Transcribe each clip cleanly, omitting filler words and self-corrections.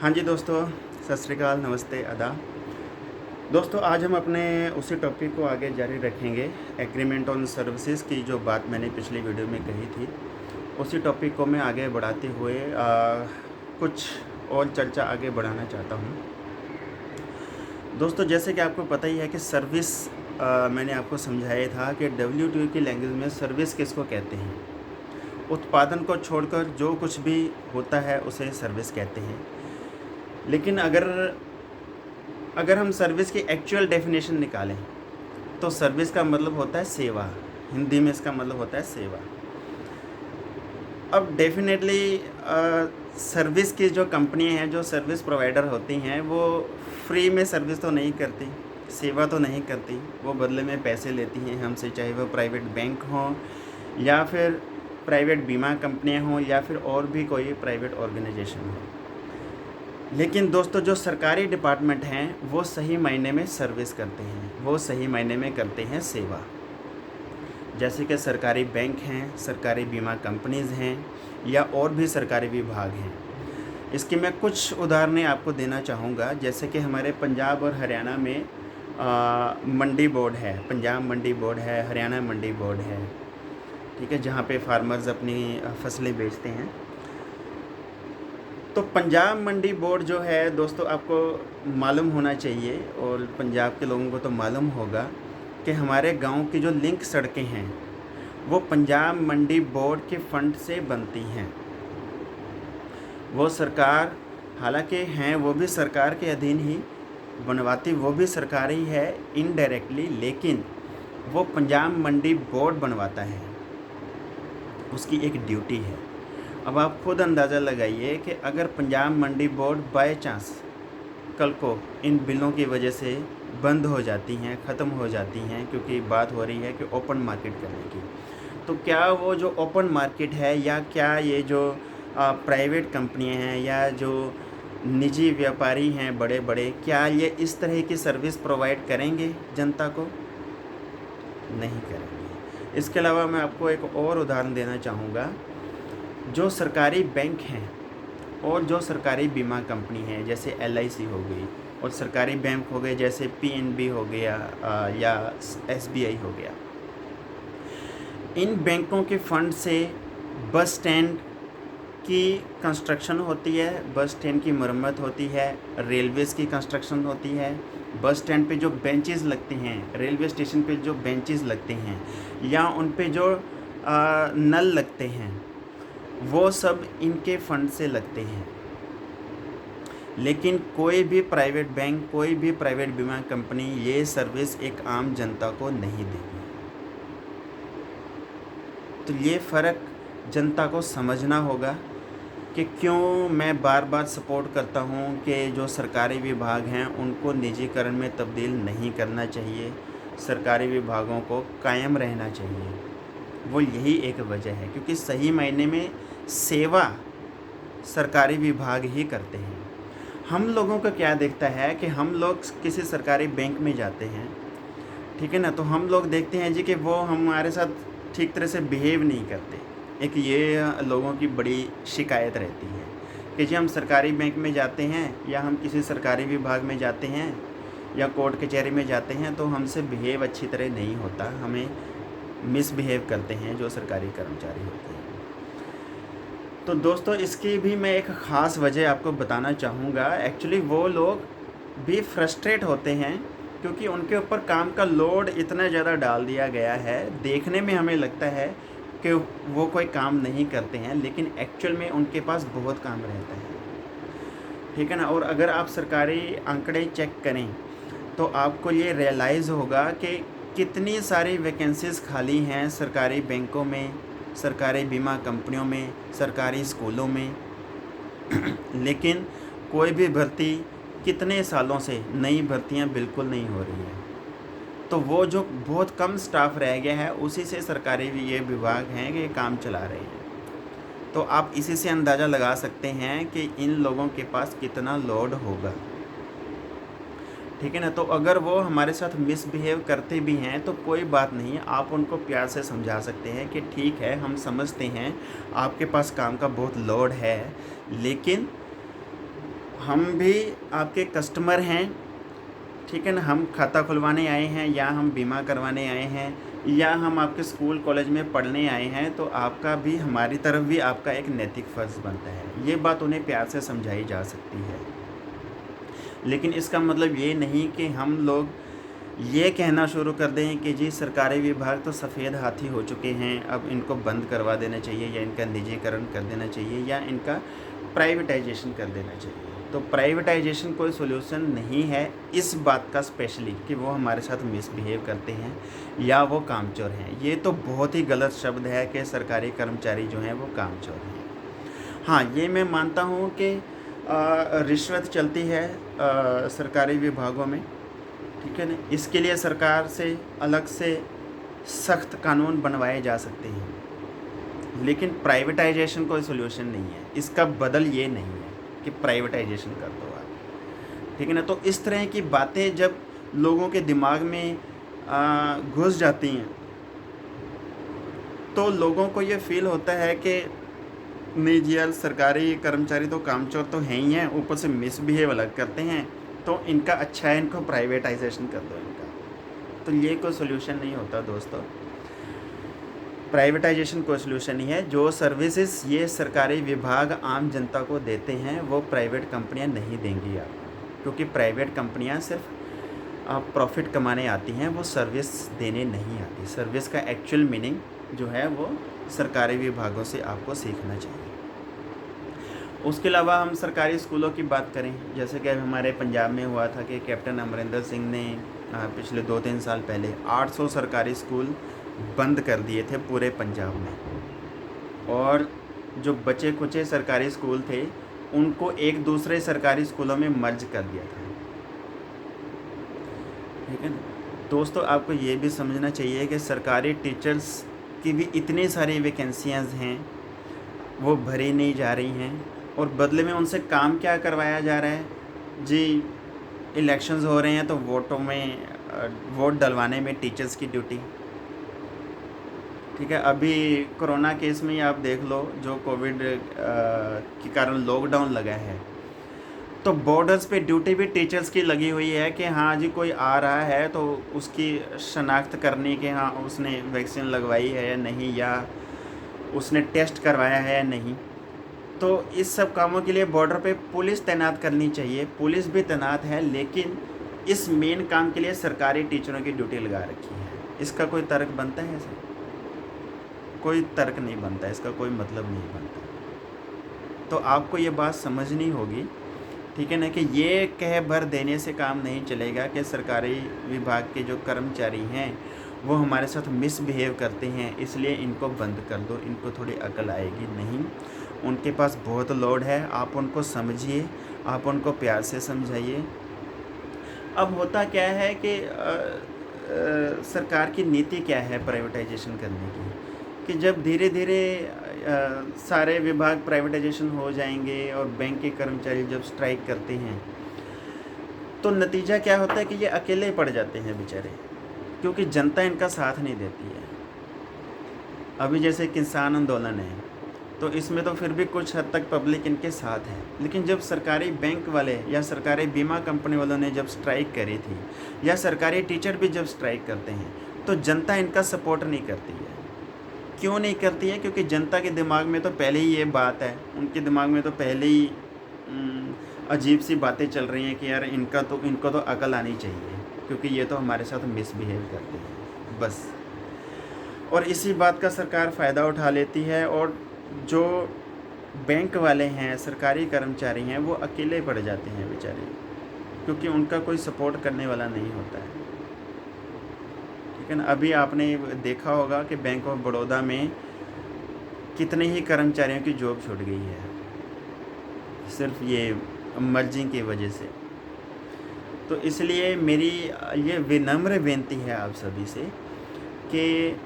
हाँ जी दोस्तों, सत श्री अकाल, नमस्ते, आदाब। दोस्तों आज हम अपने उसी टॉपिक को आगे जारी रखेंगे। एग्रीमेंट ऑन सर्विसेज की जो बात मैंने पिछली वीडियो में कही थी, उसी टॉपिक को मैं आगे बढ़ाते हुए कुछ और चर्चा आगे बढ़ाना चाहता हूँ। दोस्तों जैसे कि आपको पता ही है कि सर्विस मैंने आपको समझाया था कि WTO की लैंग्वेज में सर्विस किसको कहते हैं। उत्पादन को छोड़कर जो कुछ भी होता है उसे सर्विस कहते हैं। लेकिन अगर हम सर्विस की एक्चुअल डेफिनेशन निकालें तो सर्विस का मतलब होता है सेवा। हिंदी में इसका मतलब होता है सेवा। अब डेफिनेटली सर्विस की जो कंपनियां हैं, जो सर्विस प्रोवाइडर होती हैं, वो फ्री में सर्विस तो नहीं करती, सेवा तो नहीं करती। वो बदले में पैसे लेती हैं हमसे, चाहे वो प्राइवेट बैंक हों या फिर प्राइवेट बीमा कंपनियां हों या फिर और भी कोई प्राइवेट ऑर्गेनाइजेशन हो। लेकिन दोस्तों जो सरकारी डिपार्टमेंट हैं वो सही मायने में सर्विस करते हैं, वो सही मायने में करते हैं सेवा। जैसे कि सरकारी बैंक हैं, सरकारी बीमा कंपनीज़ हैं या और भी सरकारी विभाग हैं। इसकी मैं कुछ उदाहरणें आपको देना चाहूँगा। जैसे कि हमारे पंजाब और हरियाणा में मंडी बोर्ड है, पंजाब मंडी बोर्ड है, हरियाणा मंडी बोर्ड है, ठीक है, जहाँ पे फार्मर्स अपनी फसलें बेचते हैं। तो पंजाब मंडी बोर्ड जो है दोस्तों, आपको मालूम होना चाहिए और पंजाब के लोगों को तो मालूम होगा कि हमारे गांव की जो लिंक सड़कें हैं वो पंजाब मंडी बोर्ड के फंड से बनती हैं। वो सरकार हालांकि हैं, वो भी सरकार के अधीन ही बनवाती, वो भी सरकार ही है इनडायरेक्टली, लेकिन वो पंजाब मंडी बोर्ड बनवाता है, उसकी एक ड्यूटी है। अब आप खुद अंदाज़ा लगाइए कि अगर पंजाब मंडी बोर्ड बाय चांस कल को इन बिलों की वजह से बंद हो जाती हैं, ख़त्म हो जाती हैं, क्योंकि बात हो रही है कि ओपन मार्केट करने की, तो क्या वो जो ओपन मार्केट है या क्या ये जो प्राइवेट कंपनियां हैं या जो निजी व्यापारी हैं बड़े बड़े, क्या ये इस तरह की सर्विस प्रोवाइड करेंगे जनता को? नहीं करेंगे। इसके अलावा मैं आपको एक और उदाहरण देना चाहूँगा। जो सरकारी बैंक हैं और जो सरकारी बीमा कंपनी है, जैसे LIC हो गई, और सरकारी बैंक हो गए जैसे PNB हो गया या SBI हो गया, इन बैंकों के फंड से बस स्टैंड की कंस्ट्रक्शन होती है, बस स्टैंड की मरम्मत होती है, रेलवेज़ की कंस्ट्रक्शन होती है, बस स्टैंड पे जो बेंचेस लगते हैं, रेलवे स्टेशन पे जो बेंचेस लगते हैं या उन पे जो नल लगते हैं, वो सब इनके फंड से लगते हैं। लेकिन कोई भी प्राइवेट बैंक, कोई भी प्राइवेट बीमा कंपनी ये सर्विस एक आम जनता को नहीं देगी। तो ये फ़र्क जनता को समझना होगा कि क्यों मैं बार बार सपोर्ट करता हूँ कि जो सरकारी विभाग हैं उनको निजीकरण में तब्दील नहीं करना चाहिए, सरकारी विभागों को कायम रहना चाहिए। वो यही एक वजह है, क्योंकि सही मायने में सेवा सरकारी विभाग ही करते हैं। हम लोगों का क्या देखता है कि हम लोग किसी सरकारी बैंक में जाते हैं, ठीक है ना, तो हम लोग देखते हैं जी कि वो हमारे साथ ठीक तरह से बिहेव नहीं करते। एक ये लोगों की बड़ी शिकायत रहती है कि जी हम सरकारी बैंक में जाते हैं या हम किसी सरकारी विभाग में जाते हैं या कोर्ट कचहरी में जाते हैं तो हमसे बिहेव अच्छी तरह नहीं होता, हमें मिसबिहेव करते हैं जो सरकारी कर्मचारी होते हैं। तो दोस्तों इसकी भी मैं एक ख़ास वजह आपको बताना चाहूँगा। एक्चुअली वो लोग भी फ्रस्ट्रेट होते हैं क्योंकि उनके ऊपर काम का लोड इतना ज़्यादा डाल दिया गया है। देखने में हमें लगता है कि वो कोई काम नहीं करते हैं, लेकिन एक्चुअल में उनके पास बहुत काम रहता है, ठीक है ना। और अगर आप सरकारी आंकड़े चेक करें तो आपको ये रियलाइज़ होगा कि कितनी सारी वैकेंसीज़ खाली हैं सरकारी बैंकों में, सरकारी बीमा कंपनियों में, सरकारी स्कूलों में लेकिन कोई भी भर्ती कितने सालों से नई भर्तियां बिल्कुल नहीं हो रही हैं। तो वो जो बहुत कम स्टाफ रह गया है उसी से सरकारी ये विभाग हैं कि काम चला रहे हैं। तो आप इसी से अंदाज़ा लगा सकते हैं कि इन लोगों के पास कितना लोड होगा, ठीक है ना। तो अगर वो हमारे साथ मिसबिहेव करते भी हैं तो कोई बात नहीं, आप उनको प्यार से समझा सकते हैं कि ठीक है, हम समझते हैं आपके पास काम का बहुत लोड है, लेकिन हम भी आपके कस्टमर हैं, ठीक है ना। हम खाता खुलवाने आए हैं या हम बीमा करवाने आए हैं या हम आपके स्कूल कॉलेज में पढ़ने आए हैं, तो आपका भी हमारी तरफ भी आपका एक नैतिक फ़र्ज़ बनता है। ये बात उन्हें प्यार से समझाई जा सकती है, लेकिन इसका मतलब ये नहीं कि हम लोग ये कहना शुरू कर दें कि जी सरकारी विभाग तो सफ़ेद हाथी हो चुके हैं, अब इनको बंद करवा देना चाहिए या इनका निजीकरण कर देना चाहिए या इनका प्राइवेटाइजेशन कर देना चाहिए। तो प्राइवेटाइजेशन कोई सॉल्यूशन नहीं है इस बात का, स्पेशली कि वो हमारे साथ मिसबिहेव करते हैं या वो कामचोर हैं। ये तो बहुत ही गलत शब्द है कि सरकारी कर्मचारी जो हैं वो कामचोर हैं। हाँ, ये मैं मानता हूँ कि रिश्वत चलती है सरकारी विभागों में, ठीक है ना। इसके लिए सरकार से अलग से सख्त कानून बनवाए जा सकते हैं, लेकिन प्राइवेटाइजेशन कोई सॉल्यूशन नहीं है। इसका बदल ये नहीं है कि प्राइवेटाइजेशन कर दो आप, ठीक है ना। तो इस तरह की बातें जब लोगों के दिमाग में घुस जाती हैं तो लोगों को ये फील होता है कि नहीं जी यार, सरकारी कर्मचारी तो कामचोर तो हैं ही हैं, ऊपर से मिसबिहेव अलग करते हैं, तो इनका अच्छा है इनको प्राइवेटाइजेशन कर दो इनका। तो ये कोई सोल्यूशन नहीं होता दोस्तों, प्राइवेटाइजेशन कोई सोल्यूशन नहीं है। जो सर्विसेज ये सरकारी विभाग आम जनता को देते हैं वो प्राइवेट कंपनियां नहीं देंगी आपको, क्योंकि प्राइवेट कंपनियां सिर्फ प्रॉफिट कमाने आती हैं, वो सर्विस देने नहीं आती। सर्विस का एक्चुअल मीनिंग जो है वो सरकारी विभागों से आपको सीखना चाहिए। उसके अलावा हम सरकारी स्कूलों की बात करें, जैसे कि हमारे पंजाब में हुआ था कि कैप्टन अमरिंदर सिंह ने पिछले 2-3 साल पहले 800 सरकारी स्कूल बंद कर दिए थे पूरे पंजाब में, और जो बचे कुचे सरकारी स्कूल थे उनको एक दूसरे सरकारी स्कूलों में मर्ज कर दिया था, ठीक है ना। दोस्तों, आपको ये भी समझना चाहिए कि सरकारी टीचर्स की भी इतनी सारी वैकेंसियाँ हैं, वो भरी नहीं जा रही हैं, और बदले में उनसे काम क्या करवाया जा रहा है जी। इलेक्शंस हो रहे हैं तो वोटों में वोट डलवाने में टीचर्स की ड्यूटी, ठीक है। अभी कोरोना केस में ही आप देख लो, जो कोविड के कारण लॉकडाउन लगा है, तो बॉर्डर्स पे ड्यूटी भी टीचर्स की लगी हुई है कि हाँ जी कोई आ रहा है तो उसकी शनाख्त करने के, हाँ उसने वैक्सीन लगवाई है या नहीं, या उसने टेस्ट करवाया है या नहीं। तो इस सब कामों के लिए बॉर्डर पे पुलिस तैनात करनी चाहिए। पुलिस भी तैनात है, लेकिन इस मेन काम के लिए सरकारी टीचरों की ड्यूटी लगा रखी है। इसका कोई तर्क बनता है सर? कोई तर्क नहीं बनता, इसका कोई मतलब नहीं बनता। तो आपको ये बात समझनी होगी, ठीक है ना, कि ये कह भर देने से काम नहीं चलेगा कि सरकारी विभाग के जो कर्मचारी हैं वो हमारे साथ मिसबिहेव करते हैं इसलिए इनको बंद कर दो, इनको थोड़ी अकल आएगी। नहीं, उनके पास बहुत लोड है, आप उनको समझिए, आप उनको प्यार से समझाइए। अब होता क्या है कि सरकार की नीति क्या है प्राइवेटाइजेशन करने की, कि जब धीरे धीरे सारे विभाग प्राइवेटाइजेशन हो जाएंगे और बैंक के कर्मचारी जब स्ट्राइक करते हैं तो नतीजा क्या होता है कि ये अकेले पड़ जाते हैं बेचारे, क्योंकि जनता इनका साथ नहीं देती है। अभी जैसे किसान आंदोलन है तो इसमें तो फिर भी कुछ हद तक पब्लिक इनके साथ है, लेकिन जब सरकारी बैंक वाले या सरकारी बीमा कंपनी वालों ने जब स्ट्राइक करी थी, या सरकारी टीचर भी जब स्ट्राइक करते हैं, तो जनता इनका सपोर्ट नहीं करती है। क्यों नहीं करती है? क्योंकि जनता के दिमाग में तो पहले ही ये बात है, उनके दिमाग में तो पहले ही अजीब सी बातें चल रही हैं कि यार इनको तो अकल आनी चाहिए, क्योंकि ये तो हमारे साथ मिसबिहेव करते हैं बस। और इसी बात का सरकार फ़ायदा उठा लेती है, और जो बैंक वाले हैं, सरकारी कर्मचारी हैं, वो अकेले पड़ जाते हैं बेचारे, क्योंकि उनका कोई सपोर्ट करने वाला नहीं होता है, ठीक है ना। अभी आपने देखा होगा कि बैंक ऑफ बड़ौदा में कितने ही कर्मचारियों की जॉब छूट गई है सिर्फ ये मर्जिंग की वजह से। तो इसलिए मेरी ये विनम्र विनती है आप सभी से कि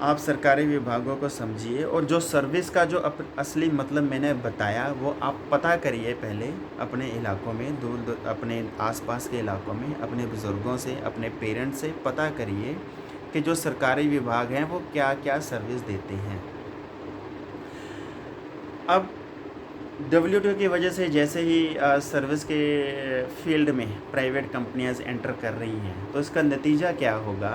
आप सरकारी विभागों को समझिए, और जो सर्विस का जो असली मतलब मैंने बताया वो आप पता करिए पहले अपने इलाकों में, दूर अपने आसपास के इलाकों में, अपने बुज़ुर्गों से, अपने पेरेंट्स से पता करिए कि जो सरकारी विभाग हैं वो क्या क्या सर्विस देते हैं। अब WTO की वजह से जैसे ही सर्विस के फील्ड में प्राइवेट कंपनियां एंटर कर रही हैं, तो इसका नतीजा क्या होगा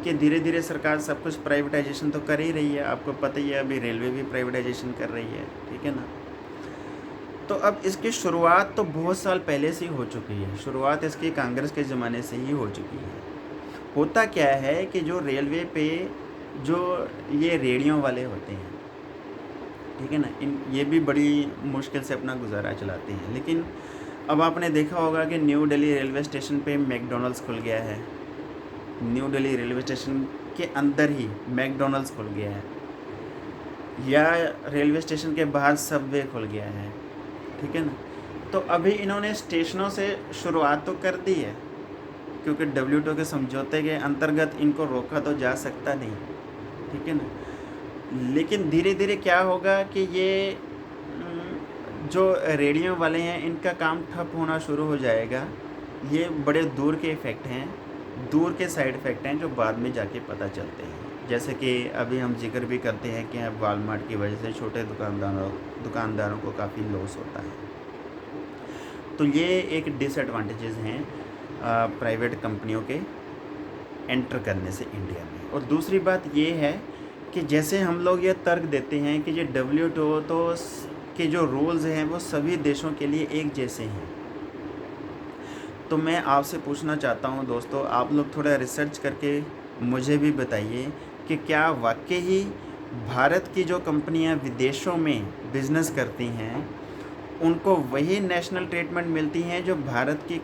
कि धीरे धीरे सरकार सब कुछ प्राइवेटाइजेशन तो कर ही रही है। आपको पता ही है, अभी रेलवे भी प्राइवेटाइजेशन कर रही है, ठीक है ना। तो अब इसकी शुरुआत तो बहुत साल पहले से ही हो चुकी है। शुरुआत इसकी कांग्रेस के ज़माने से ही हो चुकी है। होता क्या है कि जो रेलवे पे जो ये रेडियो वाले होते हैं, ठीक है ना, ये भी बड़ी मुश्किल से अपना गुजारा चलाते हैं। लेकिन अब आपने देखा होगा कि न्यू दिल्ली रेलवे स्टेशन पे मैकडॉनल्ड्स खुल गया है। न्यू दिल्ली रेलवे स्टेशन के अंदर ही मैकडॉनल्ड्स खुल गया है, या रेलवे स्टेशन के बाहर सबवे खुल गया है, ठीक है ना। तो अभी इन्होंने स्टेशनों से शुरुआत तो कर दी है, क्योंकि WTO के समझौते के अंतर्गत इनको रोका तो जा सकता नहीं, ठीक है ना। लेकिन धीरे धीरे क्या होगा कि ये जो रेडियो वाले हैं, इनका काम ठप होना शुरू हो जाएगा। ये बड़े दूर के इफ़ेक्ट हैं, दूर के साइड इफ़ेक्ट हैं, जो बाद में जाके पता चलते हैं। जैसे कि अभी हम जिक्र भी करते हैं कि अब वॉलमार्ट की वजह से छोटे दुकानदारों को काफ़ी लॉस होता है। तो ये एक डिसएडवांटेजेस हैं प्राइवेट कंपनियों के एंटर करने से इंडिया में। और दूसरी बात ये है कि जैसे हम लोग ये तर्क देते हैं कि ये WTO तो के जो रूल्स हैं वो सभी देशों के लिए एक जैसे हैं, तो मैं आपसे पूछना चाहता हूँ दोस्तों, आप लोग थोड़ा रिसर्च करके मुझे भी बताइए कि क्या वाकई ही भारत की जो कंपनियां विदेशों में बिज़नेस करती हैं, उनको वही नेशनल ट्रीटमेंट मिलती हैं जो भारत की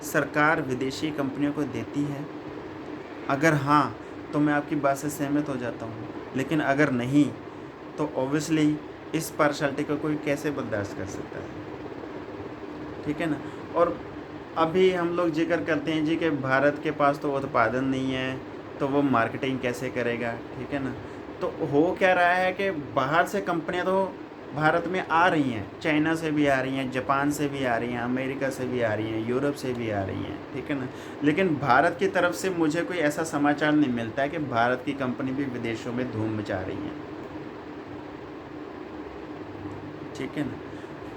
सरकार विदेशी कंपनियों को देती है? अगर हाँ, तो मैं आपकी बात से सहमत हो जाता हूँ। लेकिन अगर नहीं, तो ऑब्वियसली इस पार्शलिटी को कोई कैसे बर्दाश्त कर सकता है, ठीक है ना। और अभी हम लोग जिक्र करते हैं जी कि भारत के पास तो उत्पादन नहीं है, तो वो मार्केटिंग कैसे करेगा, ठीक है ना। तो हो क्या रहा है कि बाहर से कंपनियां तो भारत में आ रही हैं, चाइना से भी आ रही हैं, जापान से भी आ रही हैं, अमेरिका से भी आ रही हैं, यूरोप से भी आ रही हैं, ठीक है ना। लेकिन भारत की तरफ से मुझे कोई ऐसा समाचार नहीं मिलता है कि भारत की कंपनी भी विदेशों में धूम मचा रही हैं, ठीक है ना।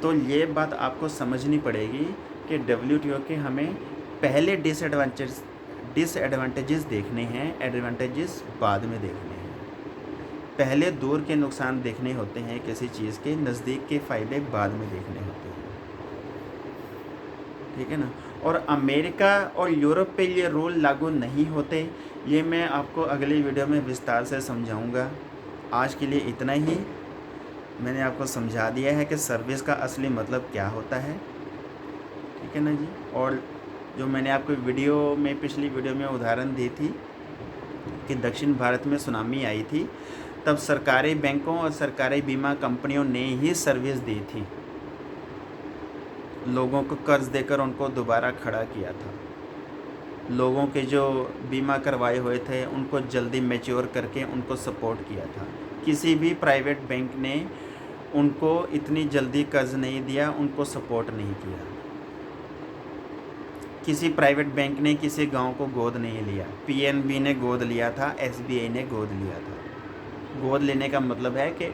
तो ये बात आपको समझनी पड़ेगी कि WTO के हमें पहले डिसएडवांटेजेस देखने हैं, एडवांटेजेस बाद में देखने हैं। पहले दूर के नुकसान देखने होते हैं किसी चीज़ के, नज़दीक के फ़ायदे बाद में देखने होते हैं, ठीक है ना। और अमेरिका और यूरोप पे ये रूल लागू नहीं होते, ये मैं आपको अगली वीडियो में विस्तार से समझाऊंगा। आज के लिए इतना ही। मैंने आपको समझा दिया है कि सर्विस का असली मतलब क्या होता है, ठीक है ना जी। और जो मैंने आपको पिछली वीडियो में उदाहरण दी थी कि दक्षिण भारत में सुनामी आई थी, तब सरकारी बैंकों और सरकारी बीमा कंपनियों ने ही सर्विस दी थी, लोगों को कर्ज देकर उनको दोबारा खड़ा किया था। लोगों के जो बीमा करवाए हुए थे उनको जल्दी मैच्योर करके उनको सपोर्ट किया था। किसी भी प्राइवेट बैंक ने उनको इतनी जल्दी कर्ज नहीं दिया, उनको सपोर्ट नहीं किया। किसी प्राइवेट बैंक ने किसी गांव को गोद नहीं लिया। PNB ने गोद लिया था, SBI ने गोद लिया था। गोद लेने का मतलब है कि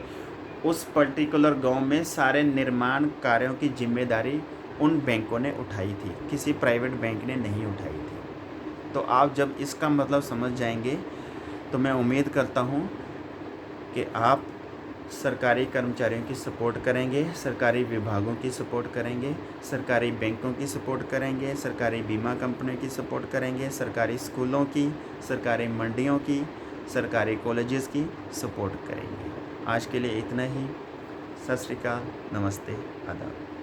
उस पर्टिकुलर गांव में सारे निर्माण कार्यों की जिम्मेदारी उन बैंकों ने उठाई थी, किसी प्राइवेट बैंक ने नहीं उठाई थी। तो आप जब इसका मतलब समझ जाएंगे, तो मैं उम्मीद करता हूं कि आप सरकारी कर्मचारियों की सपोर्ट करेंगे, सरकारी विभागों की सपोर्ट करेंगे, सरकारी बैंकों की सपोर्ट करेंगे, सरकारी बीमा कंपनियों की सपोर्ट करेंगे, सरकारी स्कूलों की, सरकारी मंडियों की, सरकारी कॉलेजेस की सपोर्ट करेंगे। आज के लिए इतना ही। सत श्री अकाल, नमस्ते, आदाब।